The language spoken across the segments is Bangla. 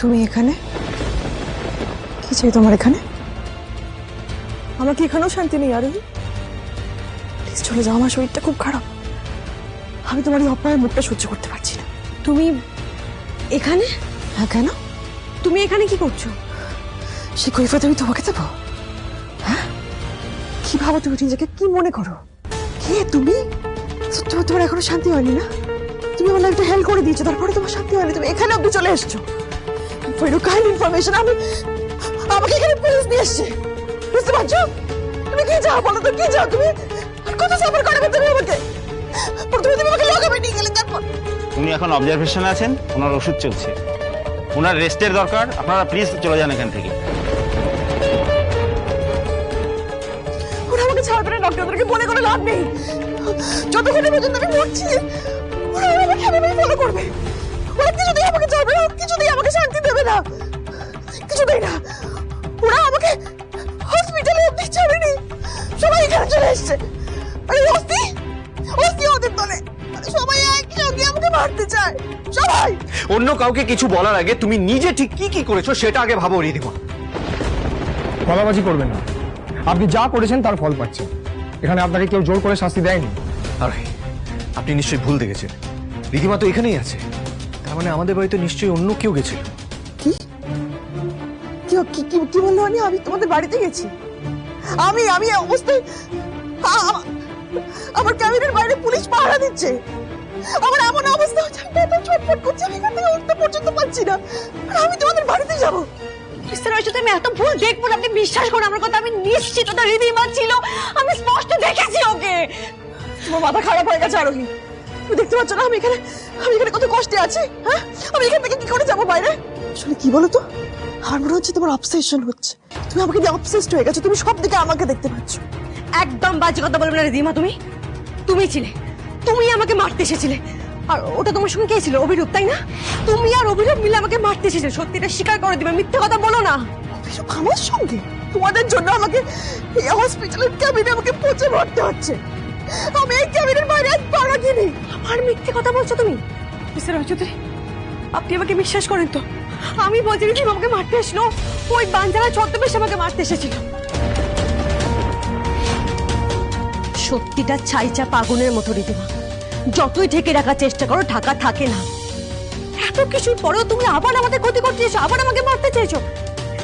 তুমি এখানে কি চাই তোমার এখানে? আমার কি এখানেও শান্তি নেই? আরোহী প্লিজ চলে যাও, আমার শরীরটা খুব খারাপ। আমি তোমার এই অপমানের মুখটা সহ্য করতে পারছি না। তুমি এখানে? হ্যাঁ, কেন? তুমি এখানে কি করছো? সে কৈফিয়ত আমি তোমাকে দেবো? হ্যাঁ, কি ভাবো তুমি নিজেকে? কি মনে করো? কে তুমি? সত্যি তোমার এখনো শান্তি হয়নি না? তুমি আমার একটা হেল্প করে দিয়েছো, তারপরে তোমার শান্তি হয়নি, তুমি এখানে অব্দি চলে এসছো। ফর ইউর কাইন্ড ইনফরমেশন, আমাকে এখানে পুলিশ নিয়ে এসছে, বুঝতে পারছো? তুমি কি যাও বলো তো, কি যাও তুমি? আর কত সাফার করাবে তুমি আমাকে? প্রথমে তুমি আমাকে লাগাবে নিয়ে গেলে, তারপর উনি এখন অবজারভেশনে আছেন, ওনার ওষুধ চলছে, ওনার রেস্টের দরকার। আপনারা প্লিজ চলে যান এখান থেকে। ওরা আমাকে ছাড়বে না, ডক্টরদেরকে বলে কোনো লাভ নেই। যতক্ষণ পর্যন্ত আমি মরছি ওরা আমাকে এভাবেই ফলো করবে। ওরা কিছুতেই আমাকে ছাড়বে না, কিছুতেই আমাকে শান্তি দেবে না, কিছুতেই না। ওরা আমাকে হসপিটালে অব্দি ছাড়েনি, সবাই এখানে চলে এসছে। আরে অস্তি অস্তি ওদের দলে, সবাই একসঙ্গে আমাকে মারতে চায়, সবাই। অন্য কাউকে কিছু বলার আগে তুমি নিজে ঠিক কি কি করেছো সেটা আগে ভাবো রিধিমা। গলাবাজি করবেন না, আপনি যা করেছেন তার ফল পাচ্ছেন। এখানে আপনাকে কেউ জোর করে শাস্তি দেয়নি। আরে আপনি নিশ্চয়ই ভুল দেখেছেন, রিধিমা তো এখানেই আছে। তার মানে আমাদের বাড়িতে নিশ্চয়ই অন্য কেউ গেছিল। কি কি কি কি কি বললো? আমি তোমাদের বাড়িতে গেছি? আমি আমি এই অবস্থায় আমার ক্যাবিনের বাইরে পুলিশ পাহারা দিচ্ছে, আমার এমন অবস্থা হচ্ছে আমি এত ছটফট করছি, আমি এখান থেকে উঠতে পর্যন্ত পারছি না, আর আমি তোমাদের বাড়িতে যাবো? মিস্টার রায়চৌধুরী, আমি এত ভুল দেখবো না, আপনি বিশ্বাস করুন আমার কথা। আমি নিশ্চিত ওটা রিধিমা ছিল, আমি স্পষ্ট দেখেছি ওকে। তোমার মাথা খারাপ হয়ে গেছে আরোহী, তুমি দেখতে পাচ্ছ না আমি এখানে কত কষ্টে আছি? হ্যাঁ, আমি এখান থেকে কি করে যাবো বাইরে? আসলে কি বলো তো, আমার মনে হচ্ছে তোমার অবসেশন হচ্ছে, তুমি আমাকে দিয়ে অবসেসড হয়ে গেছো, তুমি সব দিকে আমাকে দেখতে পাচ্ছ। একদম বাজে কথা বলবে না রিধিমা। তুমি ছিলে, তুমি আমাকে মারতে এসেছিলে। আর ওটা তোমার সঙ্গে কে ছিল? অভিরূপ, তাই না? তুমি আর অভিরূপ মিলে আমাকে মারতে এসেছিলে। সত্যিটা স্বীকার করে দিবে, মিথ্যে কথা বলো না। অভিযোগ আমার সঙ্গে? তোমাদের জন্য আমাকে এই হসপিটালের ক্যাবিনে আমাকে পচে মরতে হচ্ছে, আমি এই ক্যাবিনের বাইরে এক পা রাখিনি। আমার মিথ্যে কথা বলছো তুমি? মিস্টার রায়চৌধুরী, আপনি আমাকে বিশ্বাস করেন তো? আমি বলছি রিধিমা আমাকে মারতে এসলো, ওই বাঞ্জারা ছদ্মবেশে আমাকে মারতে এসেছিল। সত্যিটা ছাইচাপ আগুনের মতো রিধিমা, যতই ঢেকে রাখার চেষ্টা করো ঢাকা থাকে না। এত কিছুর পরেও তুমি আবার আমাদের ক্ষতি করতে চেয়েছো, আবার আমাকে মারতে চেয়েছো।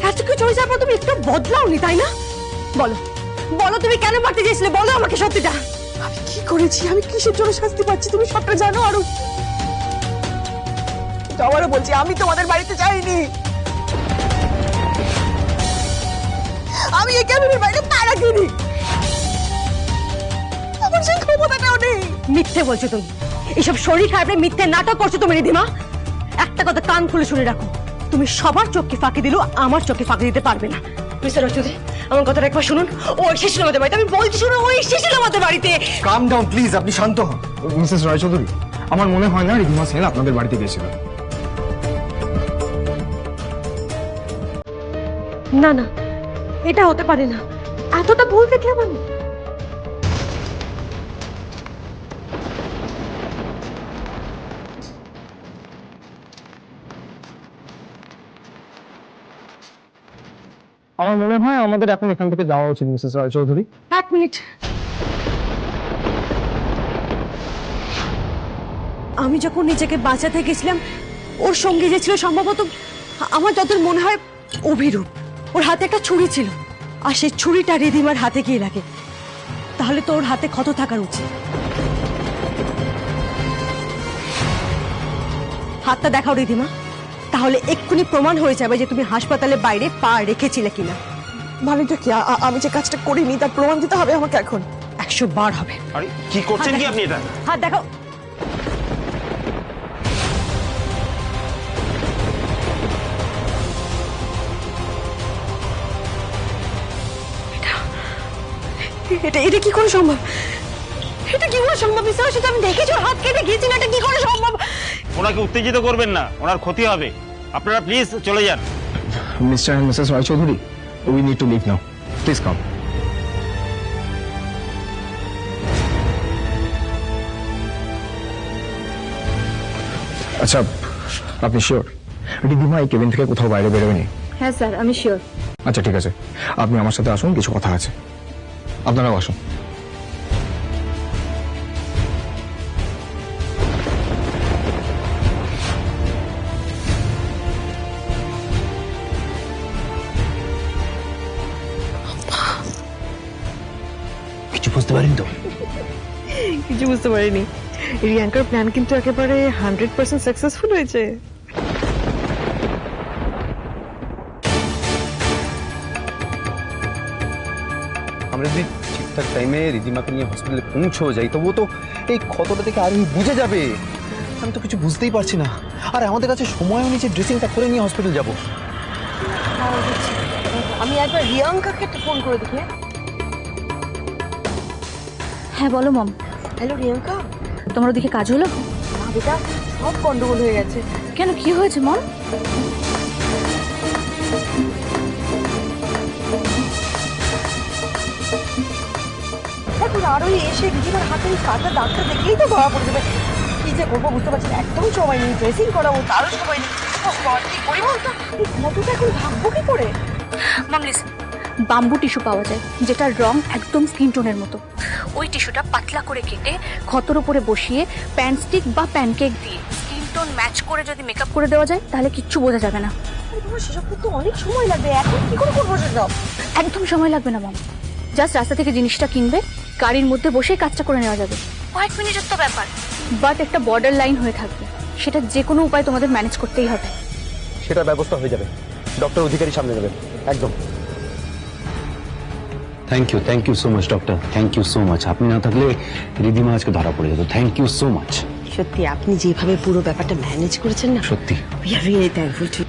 এত কিছু হয়ে যাওয়ার পর তুমি একটু বদলাওনি, তাই না? বলো বলো, তুমি কেন মারতে চেয়েছিলে? বলো আমাকে সত্যিটা। আমি কি করেছি, আমি কিসের জন্য শাস্তি পাচ্ছি তুমি সবটা জানো। আরো আবারও বলছি, আমি তোমাদের বাড়িতে যাইনি, আমি এই ক্যাবিনের বাইরে পা রাখিনি, আমার সেই ক্ষমতাটাও নেই। মিথ্যে বলছো তুমি, এইসব শরীর খারাপে মিথ্যে নাটক করছো তুমি রিধিমা। একটা কথা কান খুলে শুনে রাখো, তুমি সবার চোখকে ফাঁকি দিলেও আমার চোখে ফাঁকি দিতে পারবে না। মিস্টার রায়চৌধুরী, আমার কথাটা একবার শুনুন। ও এসেছিল আমাদের বাড়িতে, আমি বলছি শুনুন, ও এসেছিল আমাদের বাড়িতে। কাম ডাউন প্লিজ, আপনি শান্ত হন। মিসেস রায়চৌধুরী, আমার মনে হয় না রিধিমা সেন আপনাদের বাড়িতে গেছিল। না না, এটা হতে পারে না, এতটা ভুল দেখলাম আমি। আমার মনে হয় আমাদের এখন এখান থেকে যাওয়া উচিত মিসেস রায়চৌধুরী। এক মিনিট, আমি যখন নিজেকে বাঁচাতে গেছিলাম, ওর সঙ্গে যে ছিল সম্ভবত, আমার যতদূর মনে হয় অভিরূপ। ওর হাতে একটা ছুরি ছিল, আর সেই ছুরিটা রিধিমার হাতে গিয়ে লাগে। তাহলে তো ওর হাতে ক্ষত থাকার উচিত। হাতটা দেখাও রিধিমা, তাহলে এক্ষুনি প্রমাণ হয়ে যাবে যে তুমি হাসপাতালের বাইরে পা রেখেছিলে কিনা। মানেটা কি? আমি যে কাজটা করিনি তার প্রমাণ দিতে হবে আমাকে এখন? 100 বার হবে। আরে কি করছেন কি আপনি? এটা হাত দেখাও। এটা এটা কি করে সম্ভব? এটা কি করে সম্ভব? মিস্টার রায়চৌধুরী, আমি দেখেছি ওর হাত কেটে গিয়েছিল, এটা কি করে সম্ভব? ওনাকে উত্তেজিত করবেন না, ওনার ক্ষতি হবে। আপনারা প্লিজ চলে যান। Mister and missus Roychowdhury, we need to leave now, please come. আচ্ছা, আপনি শিওর? রিদিমা এই কেবিন থেকে কোথাও বাইরে বেরোয়নি? হ্যাঁ স্যার, আমি শিওর। আচ্ছা ঠিক আছে, আপনি আমার সাথে আসুন, কিছু কথা আছে। আপনারাও আসুন। কিছু বুঝতে পারিনি তো? কিছু বুঝতে পারিনি। রিয়াঙ্কার প্ল্যান কিন্তু একেবারে 100% সাকসেসফুল হয়েছে। আমরা যদি ঠিকঠাক টাইমে রিদিমাকে নিয়ে হসপিটালে পৌঁছেও যাই, তবুও তো এই ক্ষতটা থেকে আরোহী বুঝে যাবে। আমি তো কিছু বুঝতেই পারছি না। আর আমাদের কাছে সময়ও নেই যে ড্রেসিংটা করে নিয়ে হসপিটাল যাব। আমি একবার রিয়াঙ্কাকে একটা ফোন করে দেখি। হ্যাঁ বলো মম। হ্যালো রিয়াঙ্কা, তোমার ওদিকে কাজ হলো? না বেটা, সব গন্ডগোল হয়ে গেছে। কেন, কি হয়েছে মম? এখন আরোই এসে রিদিমার হাতে কাটা দাগটা দেখলেই তো ধরা পড়ে যাবে। কি যে করবো বুঝতে পারছি না, একদম সময় নেই, ড্রেসিং করাবো তারও সময় নেই। কি করি বলতো, এই ফটোটা এখন ভাববো কি করে? মম লিসেন, বাম্বু টিস্যু পাওয়া যায় যেটার রং একদম স্কিন টোনের মতো। ওই টিস্যুটা পাতলা করে কেটে ক্ষতর উপরে বসিয়ে প্যান স্টিক বা প্যানকেক দিয়ে স্কিন টোন ম্যাচ করে যদি মেকআপ করে দেওয়া যায় তাহলে কিচ্ছু বোঝা যাবে না। তোমার সেসব করতে অনেক সময় লাগবে, এখন কি করে করবো সেসব? একদম সময় লাগবে না মম, জাস্ট রাস্তা থেকে জিনিসটা কিনবে, গাড়ির মধ্যে বসেই কাজটা করে নেওয়া যাবে। কয়েক মিনিটের তো ব্যাপার, বাট একটা বর্ডার লাইন হয়ে থাকবে, সেটা যে কোনো উপায় তোমাদের ম্যানেজ করতেই হবে। সেটা ব্যবস্থা হয়ে যাবে, ডক্টর অধিকারী সামনে নেবেন একদম। Thank you so much doctor, thank you so much. আপনি না থাকলে রিদিমা আজকে ধরা পড়ে যেত। Thank you so much. সত্যি আপনি যেভাবে পুরো ব্যাপারটা ম্যানেজ করেছেন না, সত্যি, we are really thankful to.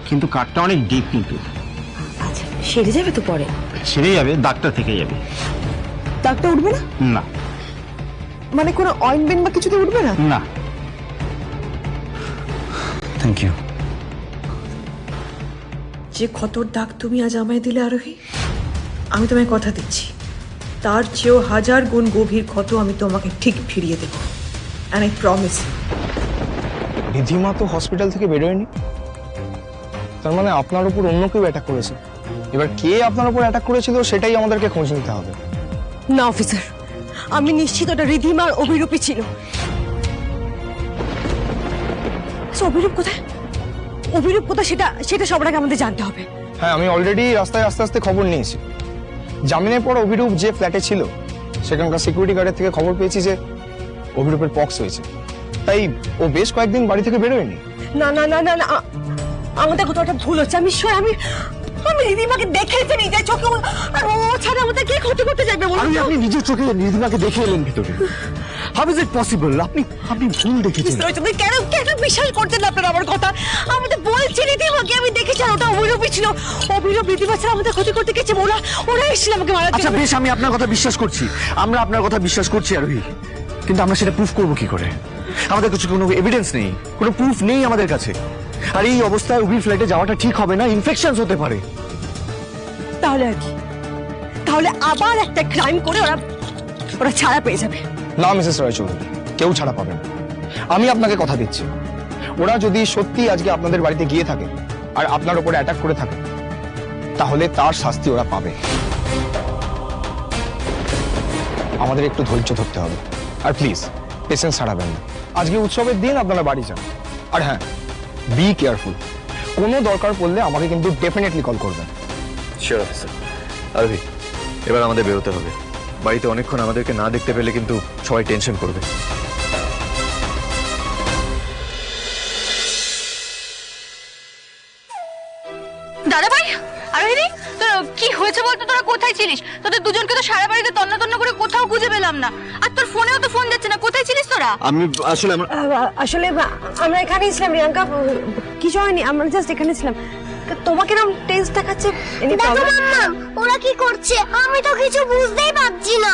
কিন্তু কাটটা অনেক ডিপ, কিন্তু আচ্ছা, সেরে যাবে তো পরে? সেরে যাবে, দাগটা থেকে যাবে। দাগটা উঠবে না? না মানে কোনো অয়েন্টমেন্ট বা কিছুতে উঠবে না? না। Thank you. যে ক্ষতর দাগ তুমি আজ আমায় দিলে আরোহী, আমি তোমায় কথা দিচ্ছি তার চেয়েও 1000 গুণ গভীর ক্ষত আমি তোমাকে ঠিক ফিরিয়ে দেবো। And I promise. রিধিমা তো হসপিটাল থেকে বেরোয়নি, তার মানে আপনার উপর অন্য কেউ অ্যাটাক করেছে। এবার কে আপনার উপর অ্যাটাক করেছিল সেটাই আমাদেরকে খোঁজ নিতে হবে। না অফিসার, আমি নিশ্চিত ওটা রিধিমার অভিরূপই ছিল। আচ্ছা, অভিরূপ কোথায়? অভিরূপ কোথায় সেটা সবার আগে আমাদের জানতে হবে। হ্যাঁ, আমি অলরেডি রাস্তায় আস্তে আস্তে খবর নিয়েছি। জামিনের পর অভিরূপ যে ফ্ল্যাটে ছিল সেখানকার সিকিউরিটি গার্ডের থেকে খবর পেয়েছি যে অভিরূপের পক্স হয়েছে, তাই ও বেশ কয়েকদিন বাড়ি থেকে বেরোয়নি। না না না না না, আমাদের কোথাও একটা ভুল হচ্ছে। আমি শিওর আমি রিধিমাকে দেখেছি নিজের চোখে, আর ও ছাড়া আমাদের কে ক্ষতি করতে যাবে বলুন তো? আপনি নিজের চোখে রিদিমাকে দেখে এলেন ভিতরে। How is it possible? আপনি ভুল দেখেছেন। তুমি কেন কেন বিশ্বাস করছেন না আপনারা আমার কথা? আমাদের বলছি রিধিমাকে আমি দেখেছি, আর ওটা অভিরূপই ছিল। অভিরূপ রিধিমা ছাড়া আমাদের ক্ষতি করতে গেছে, ওরা এসেছিল আমাকে মারার আচ্ছা জন্য। বেশ, আমি আপনার কথা বিশ্বাস করছি, আমরা আপনার কথা বিশ্বাস করছি আরোহী, কিন্তু আমরা সেটা প্রুফ করবো কি করে? আমাদের কাছে কোনো এভিডেন্স নেই, কোনো প্রুফ নেই আমাদের কাছে। আর এই অবস্থায় অভির ফ্লাইটে যাওয়াটা ঠিক হবে না, ইনফেকশন হতে পারে। তাহলে আর কি? তাহলে আবার একটা ক্রাইম করে ওরা ছাড়া পেয়ে যাবে। না মিসেস রায়চৌধুরী, কেউ ছাড়া পাবে না। আমি আপনাকে কথা দিচ্ছি, ওরা যদি সত্যি আজকে আপনাদের বাড়িতে গিয়ে থাকে আর আপনার উপরে অ্যাটাক করে থাকে, তাহলে তার শাস্তি ওরা পাবে। আমাদের একটু ধৈর্য ধরতে হবে, আর প্লিজ পেশেন্স হারাবেন না। আজকে উৎসবের দিন, আপনারা বাড়ি যান। আর হ্যাঁ, বি কেয়ারফুল। কোনো দরকার পড়লে আমাকে কিন্তু ডেফিনেটলি কল করবেন। Sure officer. আরোহী, এবার আমাদের বেরোতে হবে। বাড়িতে অনেকক্ষণ আমাদেরকে না দেখতে পেলে কিন্তু সবাই টেনশন করবে। দাদা ভাই, আরোহিণী, তোর কি হয়েছে বলতো? তোরা কোথায় ছিলিস? তোদের দুজনকে তো সারা বাড়িতে তন্ন তন্ন করে কোথাও খুঁজে পেলাম না, আর তোর ফোনেও তো ফোন যাচ্ছে না। কোথায় ছিলিস তোরা? আমি আসলে আসলে আমরা এখানেই ছিলাম রিয়াঙ্কা, কিছু হয়নি, আমরা জাস্ট এখানে ছিলাম। তোমাকে এরকম টেস্ট দেখাচ্ছে, দেখো মাম্মা, ওরা কি করছে? আমি তো কিছু বুঝতেই পারছি না।